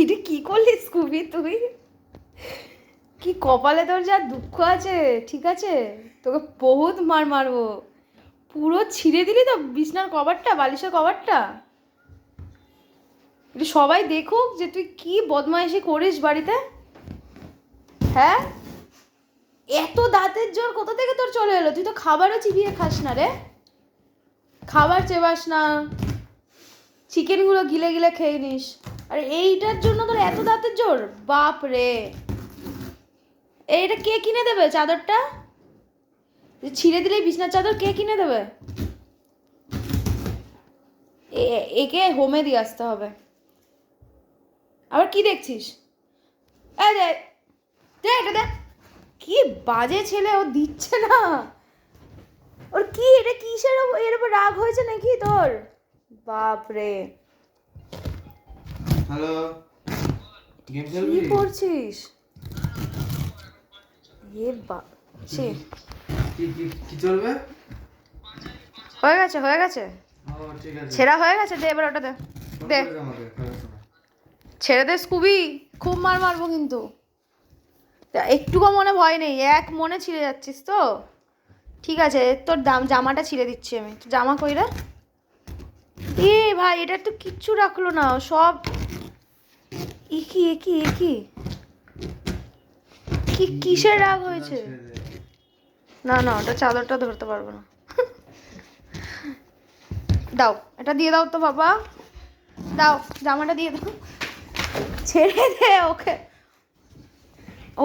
এটা কি করলি স্কুবি তুই? কি কপালে তোর যা দুঃখ আছে, ঠিক আছে? তোকে বহুত মার মারবো। পুরো ছিঁড়ে দিলি তো বিছনার কভারটা, বালিশের কভারটা। এটা সবাই দেখুক যে তুই কি বদমাইশি করিস বাড়িতে। হ্যাঁ, এত দাঁতের জোর কোথা থেকে তোর চলে এলো? তুই তো খাবারও চিবিয়ে খাস না রে, খাবার চেবাস না, চিকেনগুলো গিলে গিলে খেয়ে নিস। আর এইটার জন্য তোর এত দাঁতের জোর? বাপ রে! এইটা কে কিনে দেবে চাদরটা? ছিঁড়ে দিলেই বিছনার চাদর কে কিনে দেবে? একে হোমে দিয়ে আসতে হবে। আবার কি দেখছিস? এই দে, দে এটা দে। কি বাজে ছেলে, ও দিচ্ছে না। ওর কি এটা কিসের এর উপর রাগ হয়েছে নাকি তোর? বাপ রে! হ্যালো, গেম কি খেলবি? করছিস? এ ছি। কি কি কি চলবে? হয়ে গেছে, হয়ে গেছে। ও ঠিক আছে। ছেঁড়া হয়ে গেছে, দে এবার ওটা দে। ফোন দে, করে আমাকে খেলার সময়। ছেড়ে দে স্কুবি, খুব মার মারবো কিন্তু। একটুকু মনে ভয় নেই, এক মনে ছিঁড়ে যাচ্ছিস তো? ঠিক আছে, তোর জামাটা ছিঁড়ে দিচ্ছি আমি। তো জামা কই রে? এ ভাই, এটা তো কিচ্ছু রাখলো না সব। একি একি একি কি কিসের রাগ হয়েছে? না না, ওটা চাদরটা ধরতে পারবো না। দাও, এটা দিয়ে দাও তো বাবা। দাও, জামাটা দিয়ে দাও। ছেড়ে দে ওকে।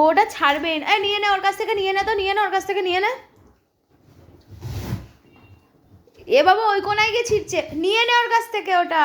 ওটা ছাড়বে না। এই নিয়ে নে ওর কাছ থেকে, নিয়ে নে তো, নিয়ে নে ওর কাছ থেকে, নিয়ে নে। এ বাবা, ওই কোনায় গিয়ে ছিঁড়ছে, নিয়ে নে ওর কাছ থেকে ওটা।